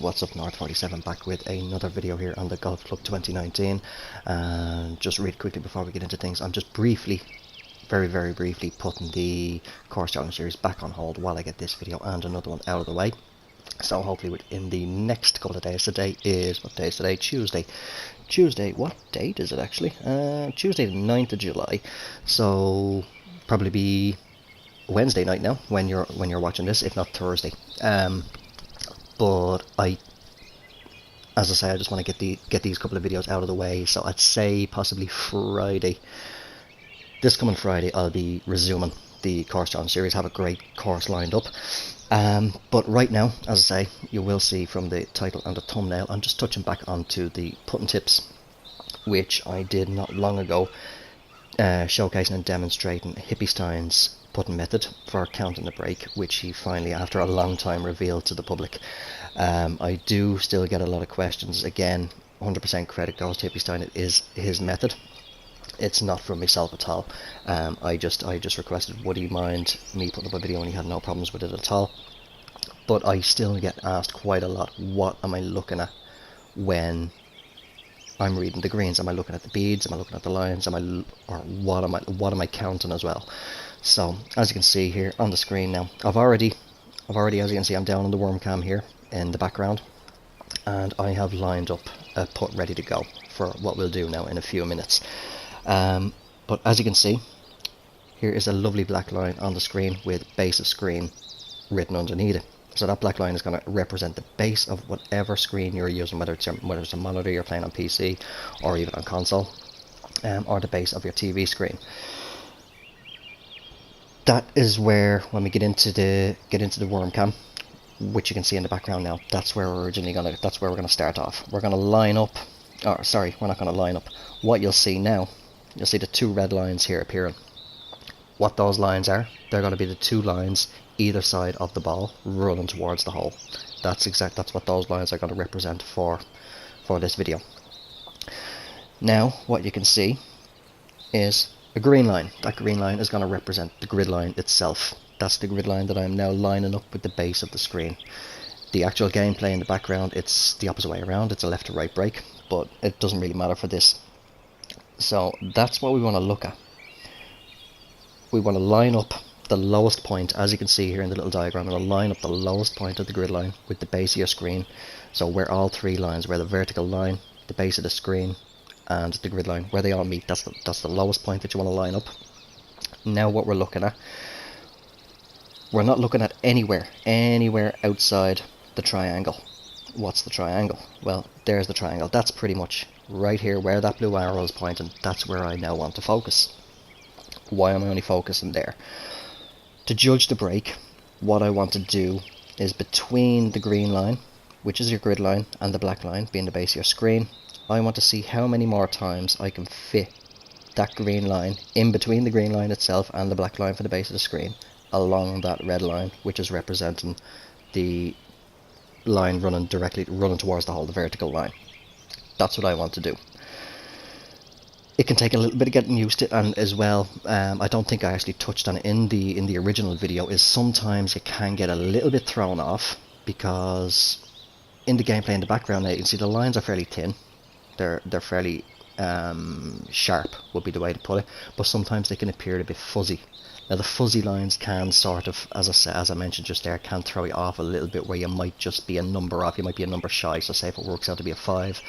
what's up, North 47, back with another video here on the Golf Club 2019. And just really quickly before we get into things, I'm just briefly, very briefly putting the Course Challenge series back on hold while I get this video and another one out of the way. So hopefully within the next couple of days. Today is, what day is today? Tuesday, what date is it actually? Tuesday the 9th of July, so probably be Wednesday night now when you're watching this, if not Thursday. But as I say, I just want to get these couple of videos out of the way. So I'd say possibly Friday, this coming Friday, I'll be resuming the Course Challenge series. Have a great course lined up. But right now, as I say, you will see from the title and the thumbnail, I'm just touching back onto the putting tips, which I did not long ago, showcasing and demonstrating Hippystein's putting method for counting the break, which he finally, after a long time, revealed to the public. I do still get a lot of questions. Again, 100% credit goes to Hippystein. It is his method. It's not from myself at all. I just requested, would he mind me putting up a video, and he had no problems with it at all. But I still get asked quite a lot, what am I looking at when I'm reading the greens? Am I looking at the beads? Am I looking at the lines? What am I counting as well? So as you can see here on the screen now, I've already, as you can see, I'm down on the worm cam here in the background, and I have lined up a putt ready to go for what we'll do now in a few minutes. But as you can see, here is a lovely black line on the screen with base of screen written underneath it. So that black line is going to represent the base of whatever screen you're using, whether it's a monitor you're playing on PC or even on console, or the base of your TV screen. That is where, when we get into the worm cam, which you can see in the background now, that's where we're gonna start off. We're gonna line up, or sorry, we're not gonna line up. What you'll see now, you'll see the two red lines here appearing. What those lines are, they're going to be the two lines either side of the ball running towards the hole. That's what those lines are going to represent for this video. Now what you can see is a green line. That green line is going to represent the grid line itself. That's the grid line that I'm now lining up with the base of the screen. The actual gameplay in the background, it's the opposite way around. It's a left to right break, but it doesn't really matter for this. So that's what we want to look at. We want to line up the lowest point, as you can see here in the little diagram. I'm going to line up the lowest point of the grid line with the base of your screen. So where all three lines, where the vertical line, the base of the screen, and the grid line, where they all meet, that's the lowest point that you want to line up. Now what we're looking at, we're not looking at anywhere outside the triangle. What's the triangle? Well, there's the triangle. That's pretty much right here where that blue arrow is pointing. That's where I now want to focus. Why am I only focusing there? To judge the break, what I want to do is between the green line, which is your grid line, and the black line being the base of your screen, I want to see how many more times I can fit that green line in between the green line itself and the black line for the base of the screen along that red line, which is representing the line running towards the hole, the vertical line. That's what I want to do. It can take a little bit of getting used to, and as well, I don't think I actually touched on it in the original video, is sometimes it can get a little bit thrown off, because in the gameplay in the background now, you can see the lines are fairly thin. They're fairly sharp, would be the way to put it, but sometimes they can appear a bit fuzzy. Now the fuzzy lines can sort of, as I mentioned just there, can throw you off a little bit, where you might just be a number off. You might be a number shy. So say if it works out to be a 5,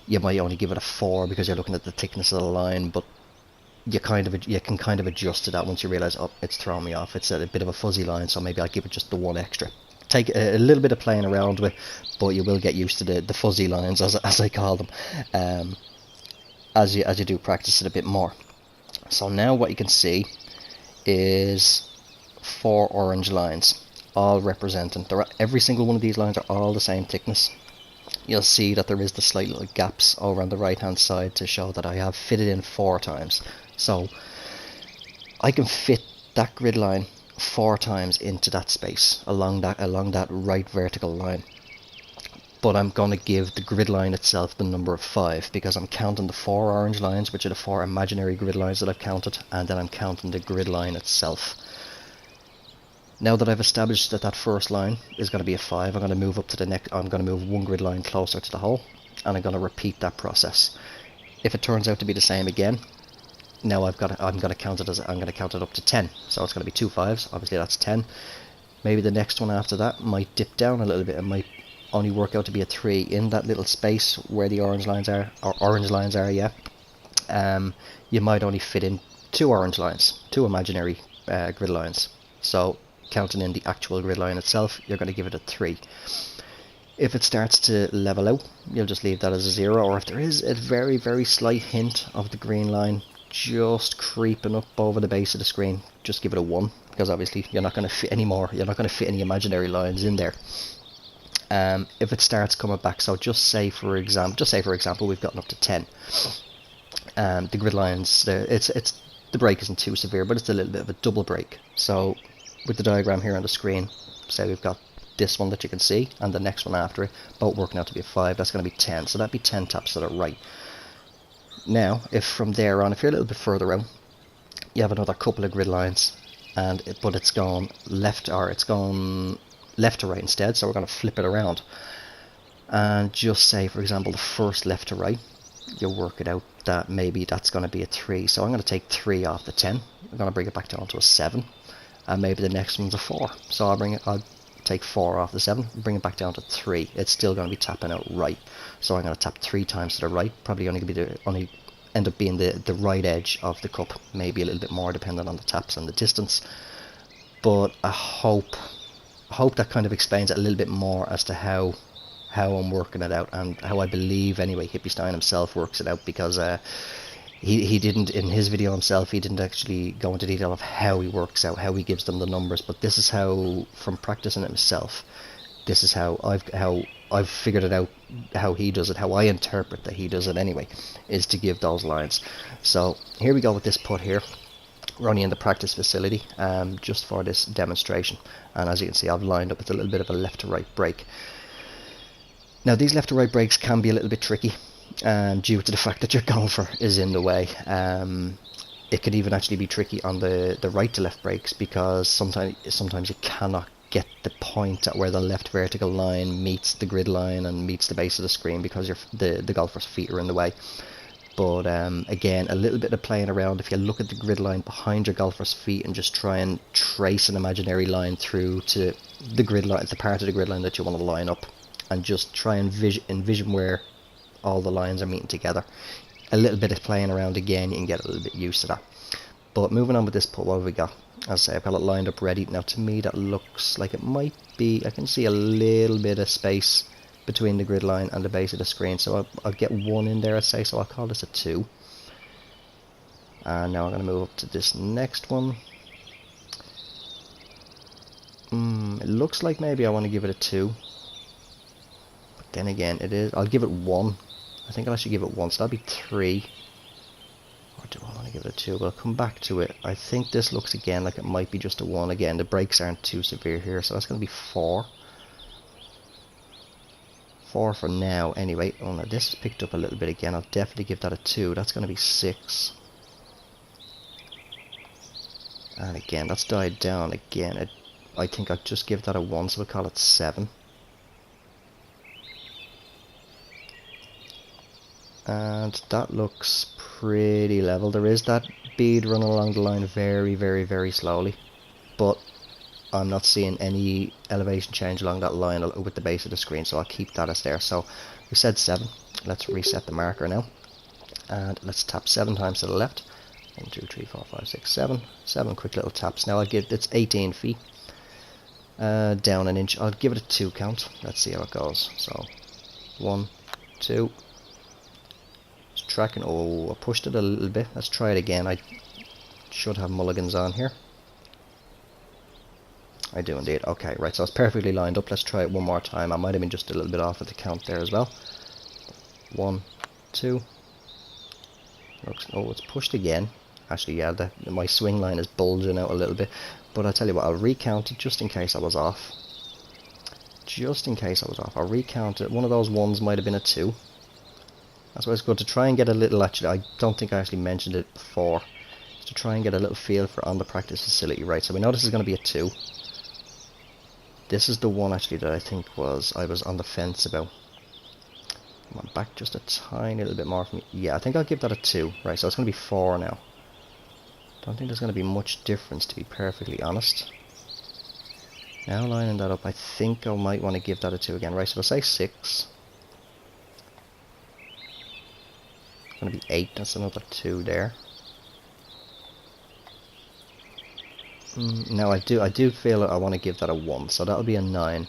you might only give it a 4 because you're looking at the thickness of the line, but you can kind of adjust to that once you realize, oh, it's throwing me off. It's a bit of a fuzzy line, so maybe I'll give it just the 1 extra. Take a little bit of playing around with, but you will get used to the fuzzy lines, as I call them, as you do practice it a bit more. So now what you can see is 4 orange lines, all representing, every single one of these lines are all the same thickness. You'll see that there is the slight little gaps over on the right hand side to show that I have fitted in 4 times. So I can fit that grid line 4 times into that space along that right vertical line. But I'm going to give the grid line itself the number of 5, because I'm counting the 4 orange lines, which are the 4 imaginary grid lines that I've counted, and then I'm counting the grid line itself. Now that I've established that that first line is going to be a 5, I'm going to move up to the next. I'm going to move one grid line closer to the hole, and I'm going to repeat that process. If it turns out to be the same again, now I'm going to count it up to 10. So it's going to be 2 5s. Obviously that's 10. Maybe the next one after that might dip down a little bit. It might only work out to be a 3 in that little space where the orange lines are, yeah. You might only fit in 2 orange lines, 2 imaginary grid lines. So counting in the actual grid line itself, you're going to give it a 3. If it starts to level out, you'll just leave that as a 0, or if there is a very, very slight hint of the green line just creeping up over the base of the screen, just give it a 1, because obviously you're not going to fit any more, you're not going to fit any imaginary lines in there. If it starts coming back, so just say for example we've gotten up to 10. The grid lines, the break isn't too severe, but it's a little bit of a double break. So with the diagram here on the screen, say we've got this one that you can see and the next one after it, both working out to be a 5, that's going to be 10, so that'd be 10 taps to the right. Now if from there on, if you're a little bit further out, you have another couple of grid lines, but it's gone left, or it's gone left to right instead, so we're going to flip it around and just say for example the first left to right, you'll work it out that maybe that's going to be a 3, so I'm going to take 3 off the 10, I'm going to bring it back down to a 7, and maybe the next one's a 4, so I'll take 4 off the 7, bring it back down to 3. It's still going to be tapping out right, so I'm going to tap 3 times to the right, probably only end up being the right edge of the cup, maybe a little bit more depending on the taps and the distance, but I hope that kind of explains it a little bit more as to how I'm working it out, and how I believe anyway hippystein himself works it out, because he didn't, in his video himself, he didn't actually go into detail of how he works out, how he gives them the numbers, but this is how, from practicing it himself, this is how I've figured it out, how he does it, how I interpret that he does it anyway, is to give those lines. So here we go with this putt here. We're only in the practice facility just for this demonstration, and as you can see I've lined up with a little bit of a left to right break. Now these left to right breaks can be a little bit tricky due to the fact that your golfer is in the way. It could even actually be tricky on the right to left breaks, because sometimes you cannot get the point at where the left vertical line meets the grid line and meets the base of the screen, because the golfer's feet are in the way. But again, a little bit of playing around. If you look at the grid line behind your golfer's feet and just try and trace an imaginary line through to the grid line, the part of the grid line that you want to line up, and just try and envision where all the lines are meeting together. A little bit of playing around again, you can get a little bit used to that. But moving on with this putt, what have we got? As I say, I've got it lined up ready. Now to me that looks like it might be, I can see a little bit of space between the grid line and the base of the screen, so I'll get 1 in there, I'd say, so I'll call this a 2. And now I'm going to move up to this next one. It looks like maybe I want to give it a 2, but then again it is, I'll give it 1. I think I'll actually give it 1, so that'll be 3. Or do I want to give it a 2? But I'll come back to it. I think this looks again like it might be just a 1 again. The breaks aren't too severe here, so that's going to be 4. 4 for now anyway. Oh no, this has picked up a little bit again. I'll definitely give that a 2. That's going to be 6. And again, that's died down again. I think I'll just give that a 1, so we'll call it 7. And that looks pretty level. There is that bead running along the line very, very, very slowly, but I'm not seeing any elevation change along that line with the base of the screen, so I'll keep that as there. So we said 7. Let's reset the marker now, and let's tap 7 times to the left. 1, 2, 3, 4, 5, 6, 7. 7 quick little taps. Now it's 18 feet. Down an inch. I'll give it a 2 count. Let's see how it goes. So 1, 2. It's tracking. Oh, I pushed it a little bit. Let's try it again. I should have mulligans on here. I do indeed. Okay, right, so it's perfectly lined up. Let's try it one more time. I might have been just a little bit off at the count there as well. 1, 2. Looks, oh, it's pushed again. Actually, yeah, my swing line is bulging out a little bit. But I'll tell you what, I'll recount it just in case I was off. Just in case I was off. I'll recount it. One of those ones might have been a 2. That's why it's good to try and get a little, actually, I don't think I actually mentioned it before. To try and get a little feel for on the practice facility, right? So we know this is going to be a 2. This is the one actually that I think I was on the fence about. Come on, back just a tiny little bit more from me. Yeah, I think I'll give that a 2. Right, so it's going to be 4 now. Don't think there's going to be much difference, to be perfectly honest. Now lining that up, I think I might want to give that a 2 again. Right, so we'll say 6. It's going to be 8, that's another 2 there. Now I do feel that I want to give that a 1, so that'll be a 9.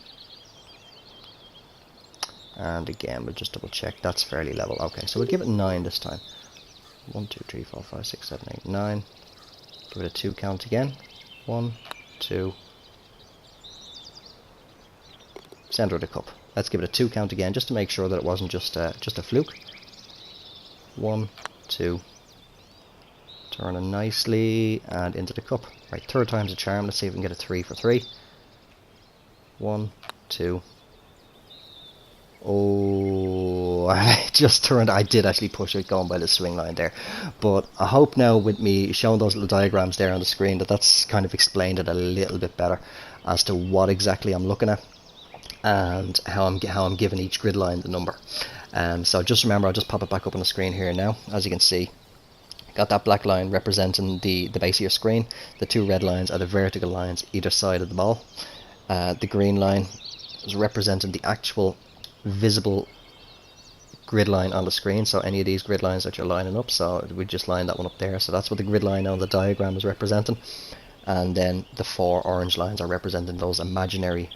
And again, we'll just double check, that's fairly level. Okay, so we'll give it 9 this time. 1, 2, 3, 4, 5, 6, 7, 8, 9. Give it a 2 count again. 1, 2. Center of the cup. Let's give it a 2 count again, just to make sure that it wasn't just a fluke. 1, 2. Turn it nicely and into the cup. Right, third time's a charm. Let's see if we can get a 3 for 3. 1, 2. Oh, I just turned. I did actually push it going by the swing line there. But I hope now with me showing those little diagrams there on the screen that's kind of explained it a little bit better as to what exactly I'm looking at and how I'm giving each grid line the number. So just remember, I'll just pop it back up on the screen here now. As you can see, got that black line representing the base of your screen. The 2 red lines are the vertical lines either side of the ball. The green line is representing the actual visible grid line on the screen, so any of these grid lines that you're lining up, so we just line that one up there, so that's what the grid line on the diagram is representing. And then the 4 orange lines are representing those imaginary,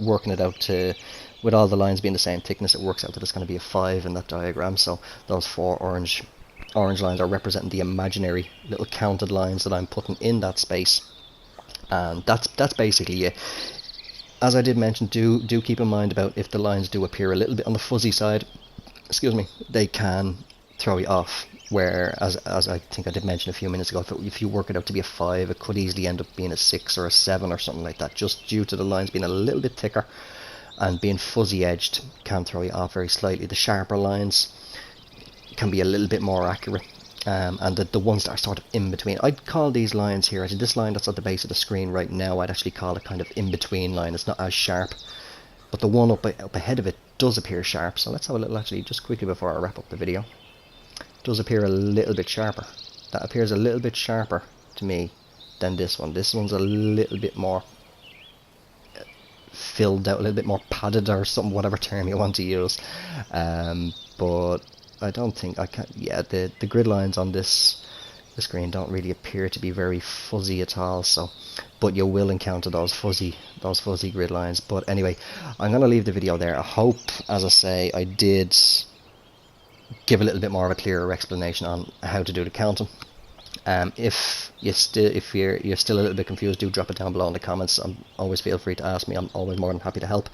working it out to, with all the lines being the same thickness, it works out that it's going to be a 5 in that diagram. So those 4 orange lines are representing the imaginary little counted lines that I'm putting in that space. And that's basically it. As I did mention, do keep in mind about if the lines do appear a little bit on the fuzzy side, excuse me, they can throw you off. Where, as I think I did mention a few minutes ago, if you work it out to be a 5, it could easily end up being a 6 or a 7 or something like that, just due to the lines being a little bit thicker and being fuzzy edged can throw you off very slightly. The sharper lines can be a little bit more accurate. And the ones that are sort of in between, I'd call these lines here, actually this line that's at the base of the screen right now, I'd actually call it kind of in between line. It's not as sharp, but the one up ahead of it does appear sharp. So let's have a little, actually, just quickly before I wrap up the video. It does appear a little bit sharper. That appears a little bit sharper to me than this one. This one's a little bit more filled out, a little bit more padded or something, whatever term you want to use. But I don't think I can. Yeah, the grid lines on the screen don't really appear to be very fuzzy at all. So, but you will encounter those fuzzy grid lines. But anyway, I'm gonna leave the video there. I hope, as I say, I did give a little bit more of a clearer explanation on how to do the counting. If you're still a little bit confused, do drop it down below in the comments. Always feel free to ask me. I'm always more than happy to help.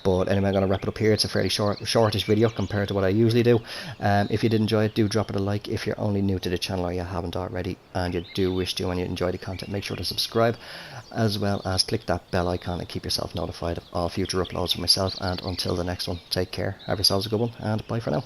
But anyway, I'm going to wrap it up here. It's a fairly shortish video compared to what I usually do. If you did enjoy it, do drop it a like. If you're only new to the channel or you haven't already and you do wish to and you enjoy the content, make sure to subscribe, as well as click that bell icon and keep yourself notified of all future uploads from myself. And until the next one, take care, have yourselves a good one, and bye for now.